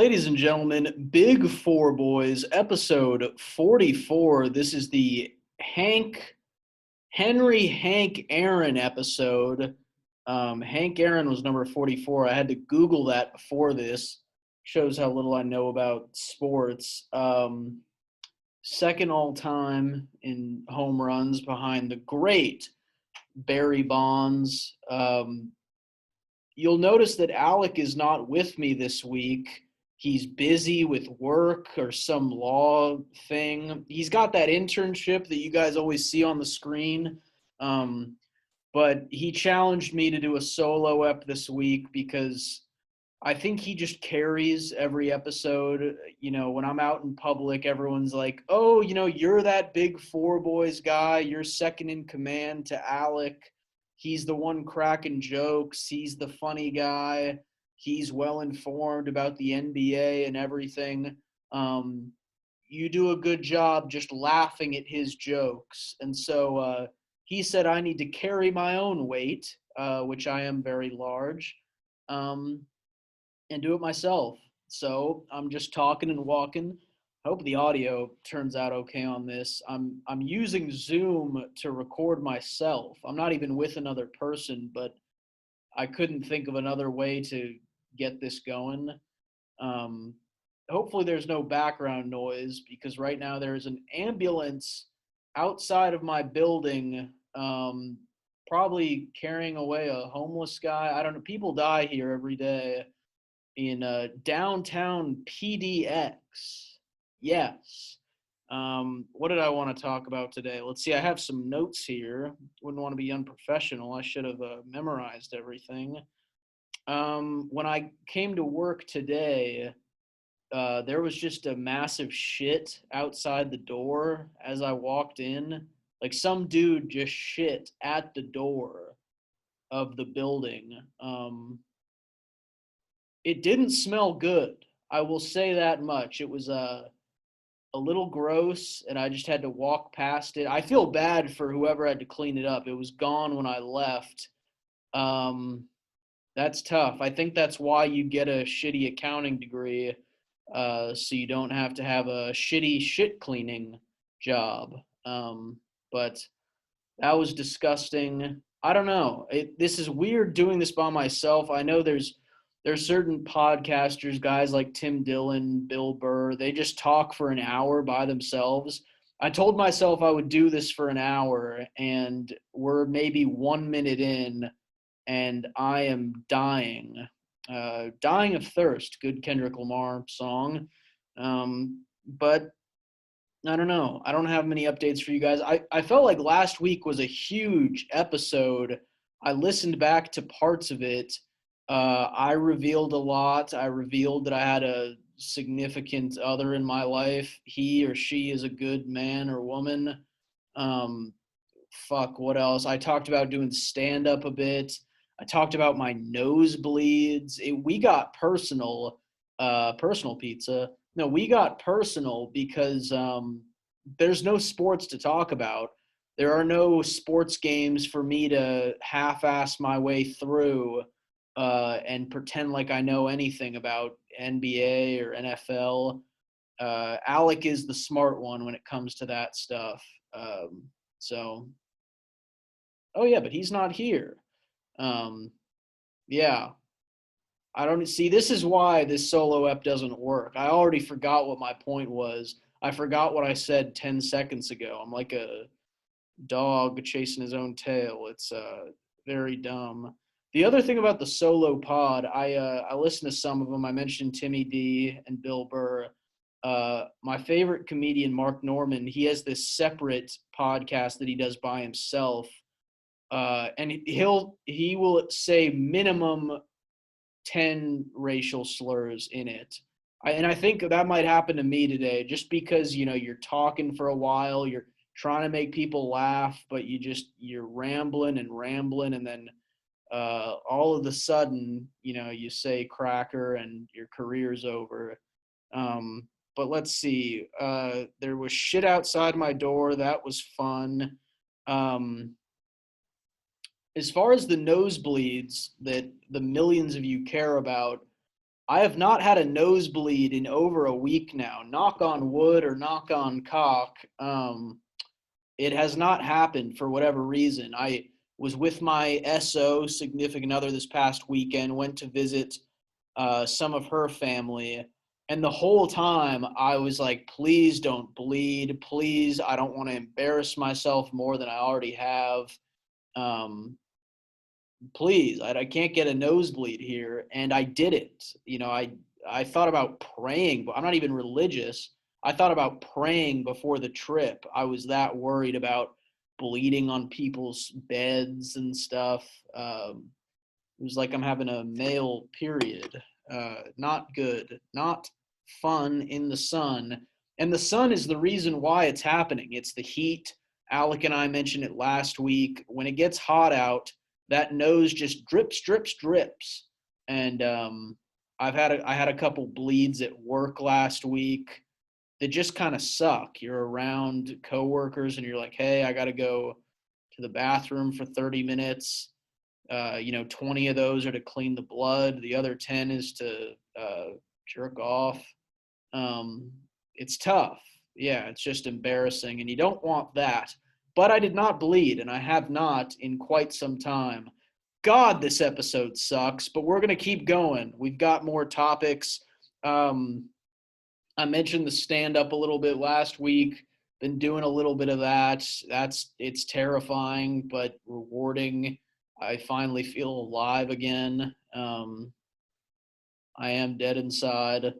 Ladies and gentlemen, Big Four Boys, episode 44. This is the Hank Aaron episode. Hank Aaron was number 44. I had to Google that before this. Shows how little I know about sports. Second all time in home runs behind the great Barry Bonds. You'll notice that Alec is not with me this week. He's busy with work or some law thing. He's got that internship that you guys always see on the screen. But he challenged me to do a solo ep this week because I think he just carries every episode. You know, when I'm out in public, everyone's like, oh, you're that Big Four Boys guy. You're second in command to Alec. He's the one cracking jokes. He's the funny guy. He's well informed about the NBA and everything. You do a good job just laughing at his jokes. And so he said I need to carry my own weight, which I am very large. And do it myself. So I'm just talking and walking. I hope the audio turns out okay on this. I'm using Zoom to record myself. I'm not even with another person, but I couldn't think of another way to get this going. Hopefully there's no background noise because right now there is an ambulance outside of my building, probably carrying away a homeless guy. I don't know. People die here every day in downtown PDX. Yes. What did I want to talk about today? Let's see. I have some notes here. Wouldn't want to be unprofessional. I should have memorized everything. When I came to work today, there was just a massive shit outside the door as I walked in. Like some dude just shit at the door of the building. It didn't smell good. I will say that much. It was a little gross, and I just had to walk past it. I feel bad for whoever had to clean it up. It was gone when I left. That's tough. I think that's why you get a shitty accounting degree, so you don't have to have a shitty shit cleaning job. But that was disgusting. I don't know. This is weird doing this by myself. I know there's certain podcasters, guys like Tim Dillon, Bill Burr, they just talk for an hour by themselves. I told myself I would do this for an hour, and we're maybe 1 minute in, and I am dying. Dying of thirst, good Kendrick Lamar song. But I don't know. I don't have many updates for you guys. I felt like last week was a huge episode. I listened back to parts of it. I revealed a lot. I revealed that I had a significant other in my life. He or she is a good man or woman. What else? I talked about doing stand-up a bit. I talked about my nosebleeds. We got personal, personal pizza. No, we got personal because there's no sports to talk about. There are no sports games for me to half-ass my way through and pretend like I know anything about NBA or NFL. Alec is the smart one when it comes to that stuff. So, oh yeah, but he's not here. Yeah, I don't see. This is why this solo ep doesn't work. I already forgot what my point was. I forgot what I said 10 seconds ago. I'm like a dog chasing his own tail. It's very dumb. The other thing about the solo pod, I listened to some of them. I mentioned Timmy D and Bill Burr. My favorite comedian, Mark Norman, he has this separate podcast that he does by himself, and he will say minimum 10 racial slurs in it. And I think that might happen to me today, just because you're talking for a while, you're trying to make people laugh, but you're rambling, and then all of a sudden, you say cracker and your career's over. But let's see. There was shit outside my door. That was fun. As far as the nosebleeds that the millions of you care about, I have not had a nosebleed in over a week now. Knock on wood or knock on cock. It has not happened for whatever reason. I was with my SO significant other this past weekend, went to visit some of her family. And the whole time I was like, please don't bleed. Please, I don't want to embarrass myself more than I already have. Um, please, I can't get a nosebleed here. And I didn't. I thought about praying, but I'm not even religious. I thought about praying before the trip. I was that worried about bleeding on people's beds and stuff. It was like I'm having a male period. Not good. Not fun in the sun. And the sun is the reason why it's happening. It's the heat. Alec and I mentioned it last week. When it gets hot out, that nose just drips, drips, drips. And I had a couple bleeds at work last week that just kind of suck. You're around coworkers and you're like, hey, I got to go to the bathroom for 30 minutes. 20 of those are to clean the blood. The other 10 is to jerk off. Um, it's tough. Yeah, it's just embarrassing, and you don't want that. But I did not bleed, and I have not in quite some time. God, this episode sucks, but we're going to keep going. We've got more topics. Um, I mentioned the stand up a little bit last week. Been doing a little bit of that. It's terrifying but rewarding. I finally feel alive again. I am dead inside,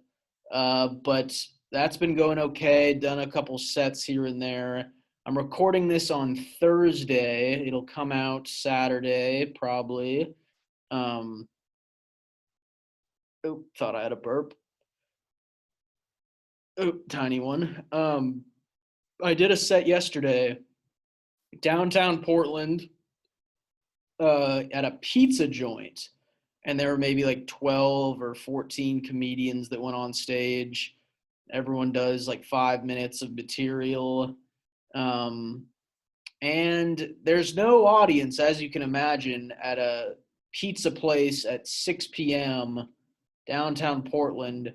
but that's been going okay. Done a couple sets here and there. I'm recording this on Thursday. It'll come out Saturday probably. Um, thought I had a burp. Tiny one. I did a set yesterday, downtown Portland, at a pizza joint, and there were maybe like 12 or 14 comedians that went on stage. Everyone does like 5 minutes of material. Um, and there's no audience, as you can imagine, at a pizza place at 6 p.m. downtown Portland.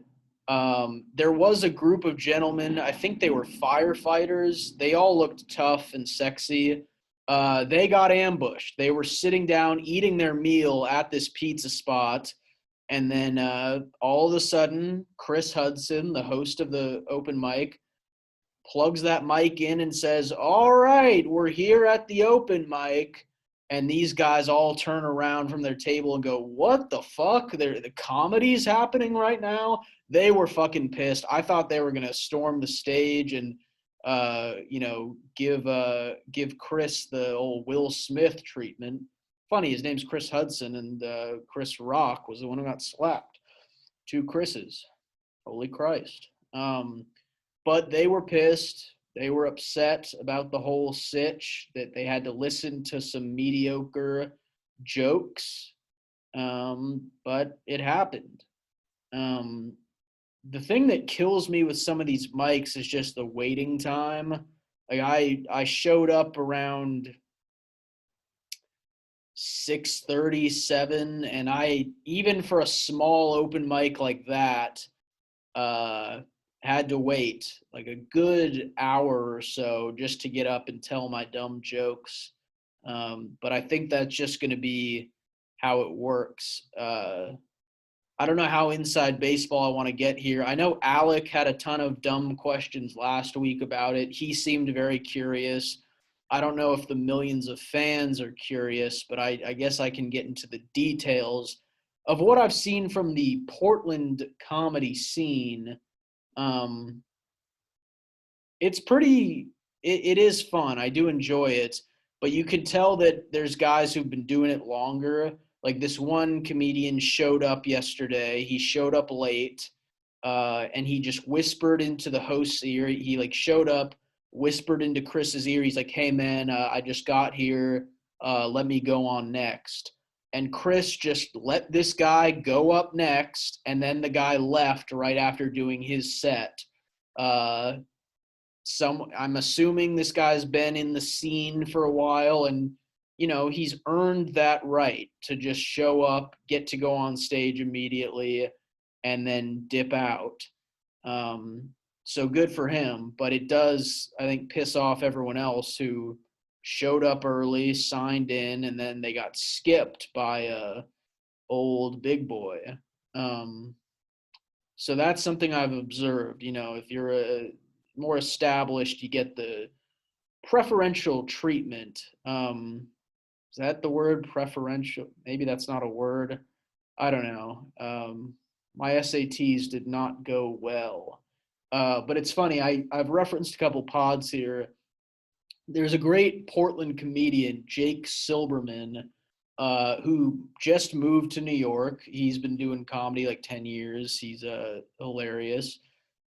There was a group of gentlemen. I think they were firefighters. They all looked tough and sexy. They got ambushed. They were sitting down eating their meal at this pizza spot. And then all of a sudden, Chris Hudson, the host of the open mic, plugs that mic in and says, all right, we're here at the open mic. And these guys all turn around from their table and go, what the fuck? The comedy's happening right now? They were fucking pissed. I thought they were going to storm the stage and, give Chris the old Will Smith treatment. Funny, his name's Chris Hudson, and Chris Rock was the one who got slapped. Two Chris's. Holy Christ. But they were pissed. They were upset about the whole sitch, that they had to listen to some mediocre jokes. But it happened. The thing that kills me with some of these mics is just the waiting time. Like I showed up around 6:37, and I, even for a small open mic like that, uh had to wait like a good hour or so just to get up and tell my dumb jokes. But I think that's just going to be how it works. I don't know how inside baseball I want to get here. I know Alec had a ton of dumb questions last week about it. He seemed very curious. I don't know if the millions of fans are curious, but I guess I can get into the details of what I've seen from the Portland comedy scene. Um, it's pretty, it is fun. I do enjoy it, but you can tell that there's guys who've been doing it longer. Like this one comedian showed up yesterday. He showed up late, and he just whispered into the host's ear. He like showed up, whispered into Chris's ear. He's like, "Hey man, I just got here. Let me go on next." And Chris just let this guy go up next, and then the guy left right after doing his set. Uh, I'm assuming this guy's been in the scene for a while, and he's earned that right to just show up, get to go on stage immediately, and then dip out. Um, so good for him, but it does, I think, piss off everyone else who showed up early, signed in, and then they got skipped by a old big boy. Um, so that's something I've observed. If you're a more established, you get the preferential treatment. Is that the word preferential? Maybe that's not a word. I don't know. My SATs did not go well. But it's funny. I've referenced a couple pods here. There's a great Portland comedian, Jake Silberman, who just moved to New York. He's been doing comedy like 10 years. He's hilarious.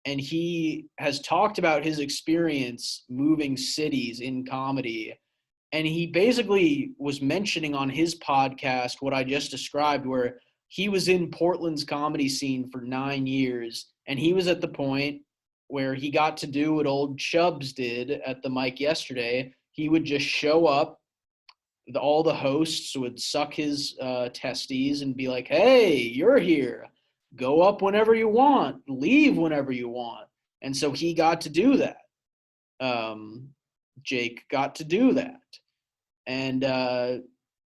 And he has talked about his experience moving cities in comedy. And he basically was mentioning on his podcast what I just described, where he was in Portland's comedy scene for 9 years. And he was at the point where he got to do what old Chubbs did at the mic yesterday. He would just show up, all the hosts would suck his testes and be like, hey, you're here. Go up whenever you want, leave whenever you want. And so he got to do that. Um, Jake got to do that. And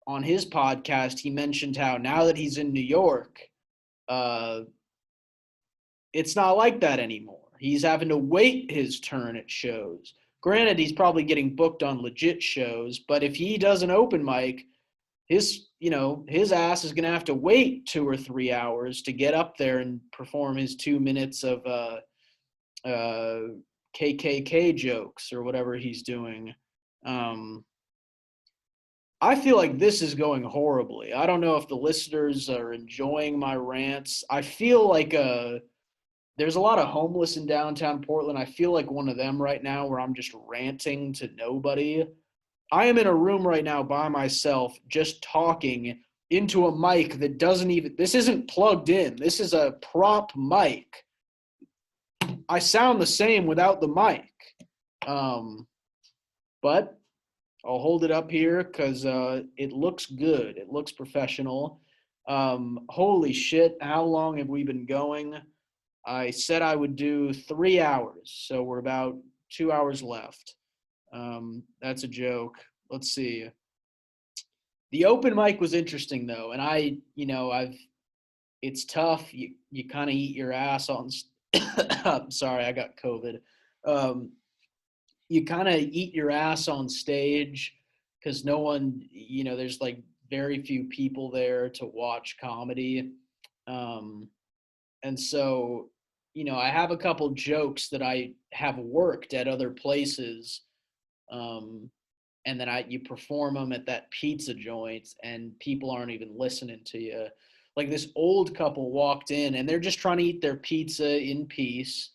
on his podcast, he mentioned how now that he's in New York, uh, it's not like that anymore. He's having to wait his turn at shows. Granted, he's probably getting booked on legit shows, but if he does an open mic, his ass is gonna have to wait 2 or 3 hours to get up there and perform his 2 minutes of KKK jokes or whatever he's doing. I feel like this is going horribly. I don't know if the listeners are enjoying my rants. I feel like there's a lot of homeless in downtown Portland. I feel like one of them right now where I'm just ranting to nobody. I am in a room right now by myself just talking into a mic that doesn't even, this isn't plugged in. This is a prop mic. I sound the same without the mic. But I'll hold it up here because it looks good. It looks professional. Holy shit, how long have we been going? I said I would do 3 hours, so we're about 2 hours left. That's a joke. Let's see. The open mic was interesting though, and it's tough. You kind of eat your ass on. Sorry, I got COVID. You kind of eat your ass on stage because no one, there's like very few people there to watch comedy. And so, I have a couple jokes that I have worked at other places. Um, and then you perform them at that pizza joint and people aren't even listening to you. Like this old couple walked in and they're just trying to eat their pizza in peace.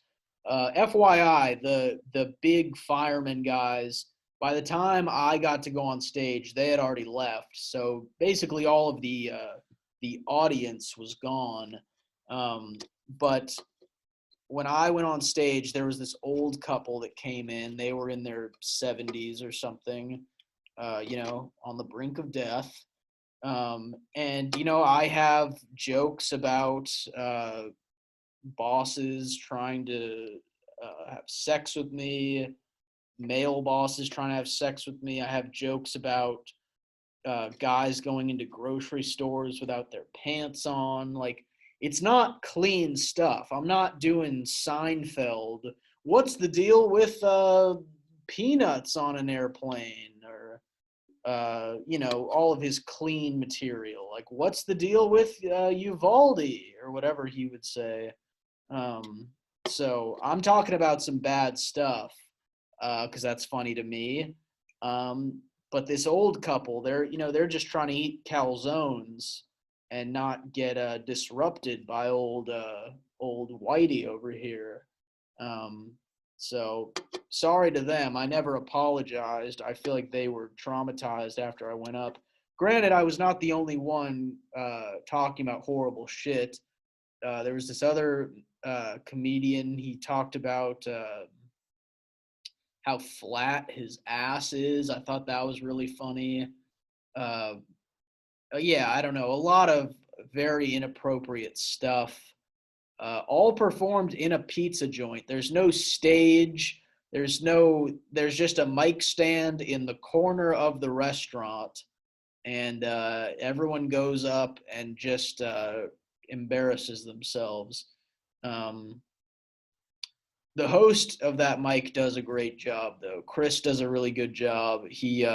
FYI, the big fireman guys, by the time I got to go on stage, they had already left. So basically all of the audience was gone. But when I went on stage, there was this old couple that came in. They were in their 70s or something, on the brink of death. And, I have jokes about bosses trying to have sex with me, male bosses trying to have sex with me. I have jokes about guys going into grocery stores without their pants on. Like, it's not clean stuff. I'm not doing Seinfeld. What's the deal with peanuts on an airplane? Or all of his clean material. Like, what's the deal with Uvalde or whatever he would say? So I'm talking about some bad stuff because that's funny to me. But this old couple, they're just trying to eat calzones and not get disrupted by old Whitey over here. So sorry to them. I never apologized. I feel like they were traumatized after I went up. Granted, I was not the only one talking about horrible shit. There was this other comedian. He talked about how flat his ass is. I thought that was really funny. Uh, yeah, I don't know. A lot of very inappropriate stuff. all performed in a pizza joint. There's no stage. There's just a mic stand in the corner of the restaurant, and everyone goes up and just embarrasses themselves. Um, the host of that mic does a great job, though. Chris does a really good job. He's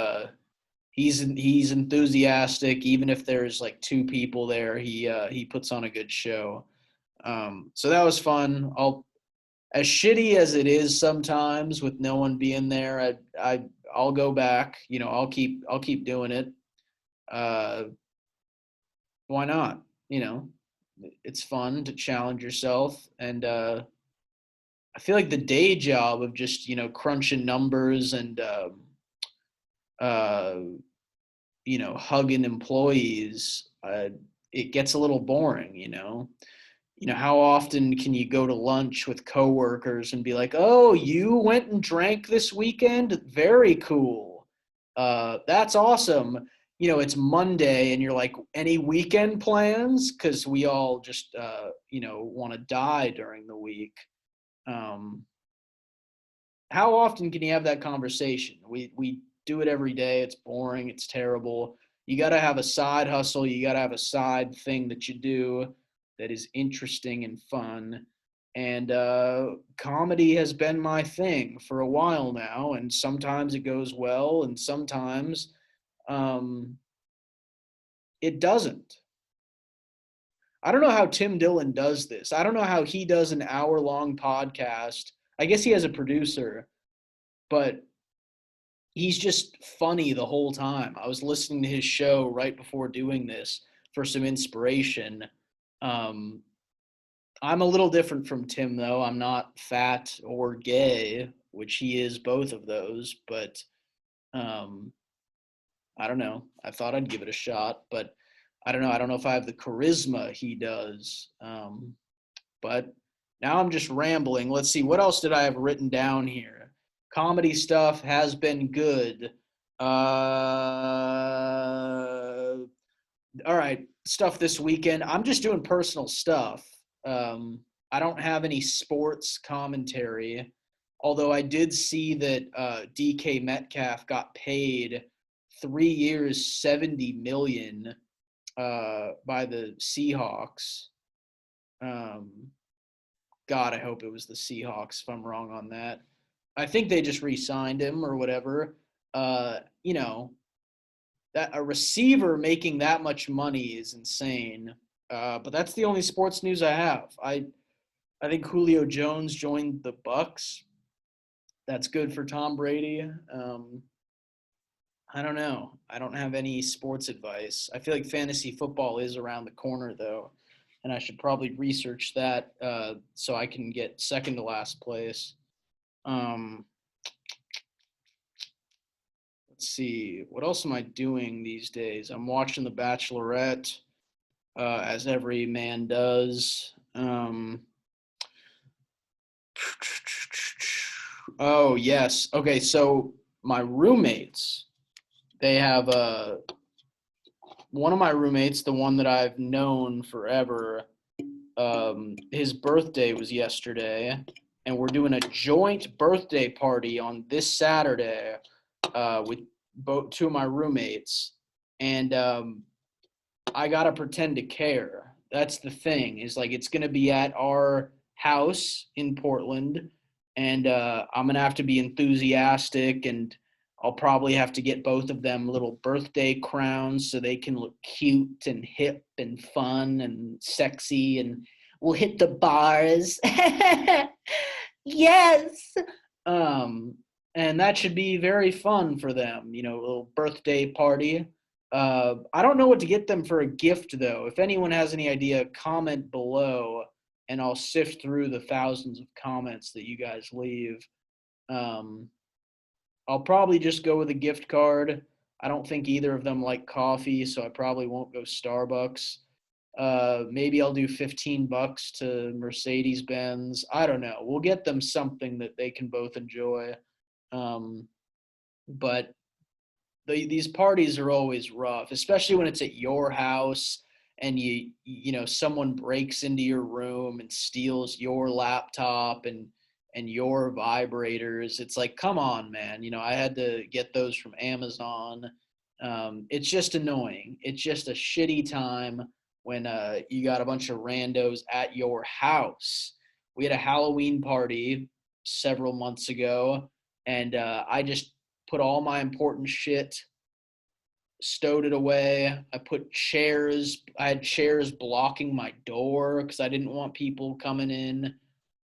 enthusiastic, even if there's like two people there. He puts on a good show. So that was fun. As shitty as it is sometimes with no one being there, I'll go back. I'll keep doing it. Uh, why not? You know, it's fun to challenge yourself, and I feel like the day job of just crunching numbers and uh, hugging employees, it gets a little boring. How often can you go to lunch with coworkers and be like, "Oh, you went and drank this weekend? Very cool. That's awesome." It's Monday and you're like, "Any weekend plans?" Because we all just, want to die during the week. Um, how often can you have that conversation? We do it every day. It's boring. It's terrible. You got to have a side hustle. You got to have a side thing that you do that is interesting and fun. And comedy has been my thing for a while now. And sometimes it goes well, and sometimes um, it doesn't. I don't know how Tim Dillon does this. I don't know how he does an hour-long podcast. I guess he has a producer, but he's just funny the whole time. I was listening to his show right before doing this for some inspiration. Um, I'm a little different from Tim, though. I'm not fat or gay, which he is both of those, but um, I don't know. I thought I'd give it a shot, but I don't know. I don't know if I have the charisma he does. But now I'm just rambling. Let's see. What else did I have written down here? Comedy stuff has been good. All right. Stuff this weekend. I'm just doing personal stuff. Um, I don't have any sports commentary, although I did see that DK Metcalf got paid 3 years, 70 million by the Seahawks. Um, God, I hope it was the Seahawks if I'm wrong on that. I think they just re-signed him or whatever. Uh, you know, that a receiver making that much money is insane. But that's the only sports news I have. I think Julio Jones joined the Bucks. That's good for Tom Brady. I don't know. I don't have any sports advice. I feel like fantasy football is around the corner though, and I should probably research that so I can get second to last place. Um, let's see. What else am I doing these days? I'm watching The Bachelorette, as every man does. Oh yes. Okay, so my roommates, they have one of my roommates, the one that I've known forever. His birthday was yesterday, and we're doing a joint birthday party on this Saturday with both two of my roommates, and I gotta pretend to care. That's the thing. Is like it's gonna be at our house in Portland, and I'm gonna have to be enthusiastic, and I'll probably have to get both of them little birthday crowns so they can look cute and hip and fun and sexy, and we'll hit the bars. Yes. Um, and that should be very fun for them. A little birthday party. I don't know what to get them for a gift, though. If anyone has any idea, comment below, and I'll sift through the thousands of comments that you guys leave. Um, I'll probably just go with a gift card. I don't think either of them like coffee, so I probably won't go Starbucks. Maybe I'll do $15 to Mercedes Benz. I don't know. We'll get them something that they can both enjoy. Um, but these parties are always rough, especially when it's at your house and someone breaks into your room and steals your laptop and your vibrators. It's like, come on, man. I had to get those from Amazon. It's just annoying. It's just a shitty time when you got a bunch of randos at your house. We had a Halloween party several months ago, and I just put all my important shit, stowed it away. I had chairs blocking my door because I didn't want people coming in.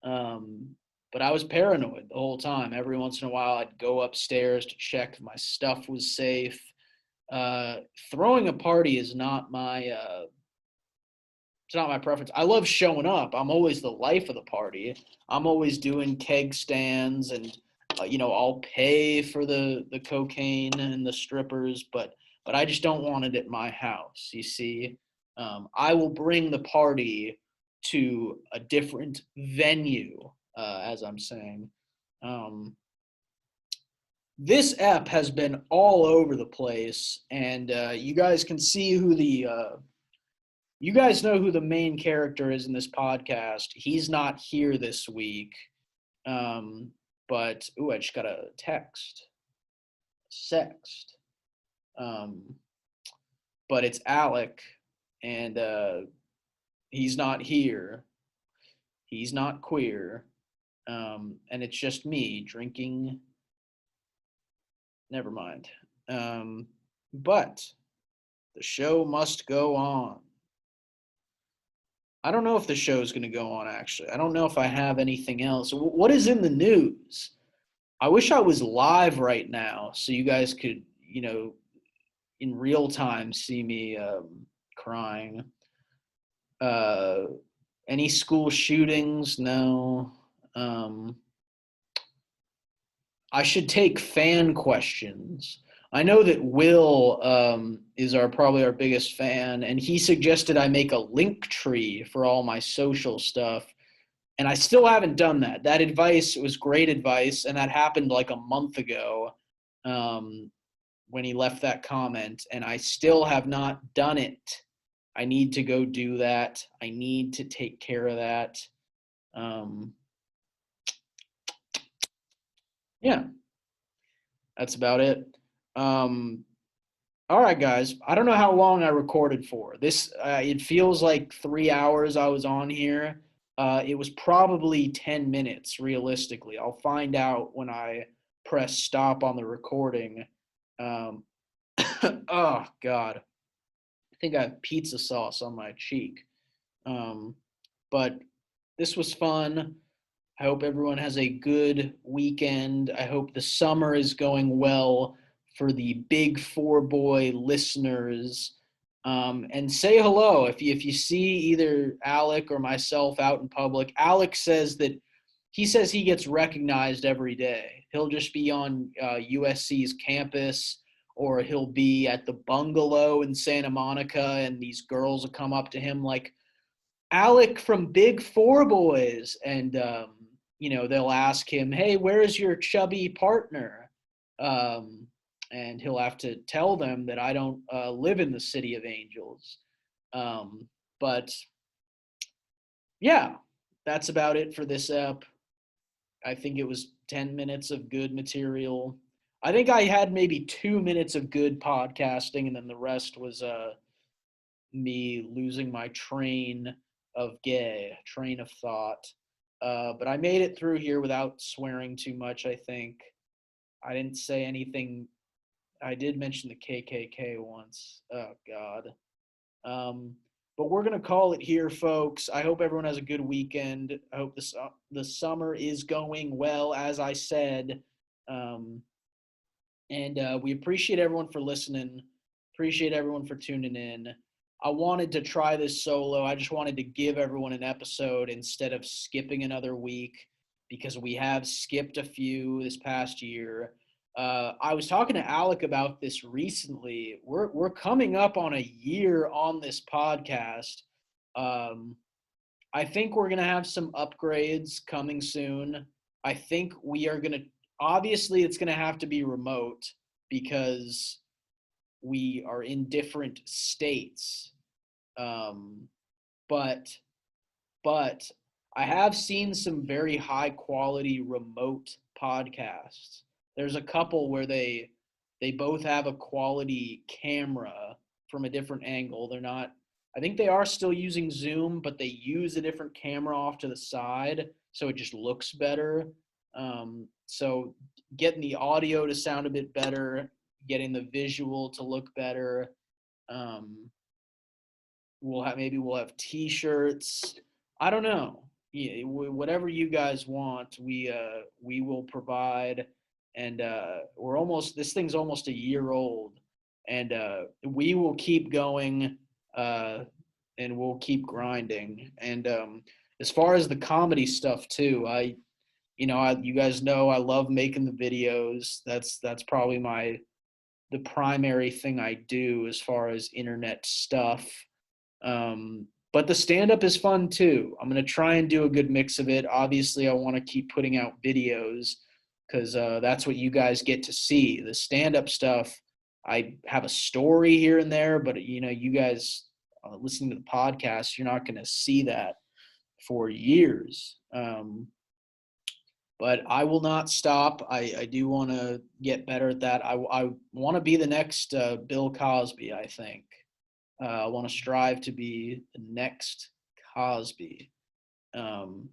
Um, but I was paranoid the whole time. Every once in a while, I'd go upstairs to check if my stuff was safe. Uh, Throwing a party is not my it's not my preference. I love showing up. I'm always the life of the party. I'm always doing keg stands, and I'll pay for the cocaine and the strippers, but I just don't want it at my house. You see, I will bring the party to a different venue, as I'm saying. Um, this app has been all over the place, and you guys can see who the you guys know who the main character is in this podcast. He's not here this week. Um, but I just got a sext. Um, but it's Alec, and he's not here. He's not queer, and it's just me drinking. Never mind. But the show must go on. I don't know if the show is going to go on, actually. I don't know if I have anything else. What is in the news? I wish I was live right now so you guys could, in real time see me crying. Uh, any school shootings? No. Um, I should take fan questions. I know that Will is probably our biggest fan, and he suggested I make a link tree for all my social stuff. And I still haven't done that. That advice was great advice, and that happened like a month ago um, when he left that comment, and I still have not done it. I need to go do that. I need to take care of that. Um, yeah, that's about it. Um, all right, guys. I don't know how long I recorded for. This it feels like 3 hours I was on here. It was probably 10 minutes, realistically. I'll find out when I press stop on the recording. Um, oh, God. I think I have pizza sauce on my cheek. Um, but this was fun. I hope everyone has a good weekend. I hope the summer is going well for the Big Four Boy listeners. And say hello if you see either Alec or myself out in public. Alec says that he gets recognized every day. He'll just be on USC's campus, or he'll be at the bungalow in Santa Monica, and these girls will come up to him like, Alec from Big Four Boys, and they'll ask him, "Hey, where's your chubby partner?" Um, and he'll have to tell them that I don't live in the city of angels. But yeah, that's about it for this ep. I think it was 10 minutes of good material. I think I had maybe 2 minutes of good podcasting, and then the rest was me losing my train of thought. But I made it through here without swearing too much, I think. I didn't say anything. I did mention the KKK once. Oh, God. Um, but we're going to call it here, folks. I hope everyone has a good weekend. I hope the summer is going well, as I said. Um, and we appreciate everyone for listening. Appreciate everyone for tuning in. I wanted to try this solo. I just wanted to give everyone an episode instead of skipping another week, because we have skipped a few this past year. I was talking to Alec about this recently. We're coming up on a year on this podcast. Um, I think we're gonna have some upgrades coming soon. I think we are gonna, obviously it's gonna have to be remote because we are in different states. Um, but but I have seen some very high quality remote podcasts. There's a couple where they both have a quality camera from a different angle. They're not I think they are still using Zoom, but they use a different camera off to the side so it just looks better. So getting the audio to sound a bit better, getting the visual to look better. Um, we'll have T-shirts. I don't know. Yeah, whatever you guys want, we will provide. And we're almost this thing's almost a year old, and we will keep going, uh, and we'll keep grinding. And as far as the comedy stuff too, you guys know I love making the videos. That's probably the primary thing I do as far as internet stuff. But the stand up is fun too. I'm going to try and do a good mix of it. Obviously, I want to keep putting out videos because that's what you guys get to see. The stand up stuff, I have a story here and there, but you guys listening to the podcast, you're not going to see that for years. But I will not stop. I do want to get better at that. I want to be the next Bill Cosby, I think. I want to strive to be the next Cosby. Um,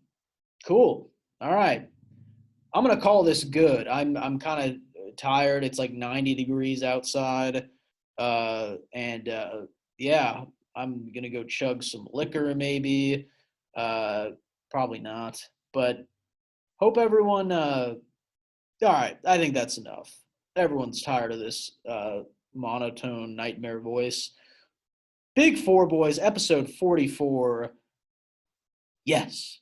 cool. All right. I'm gonna call this good. I'm kind of tired. It's like 90 degrees outside, and yeah, I'm gonna go chug some liquor maybe. Uh, Probably not, but hope everyone. All right, I think that's enough. Everyone's tired of this monotone nightmare voice. Big Four Boys, episode 44. Yes.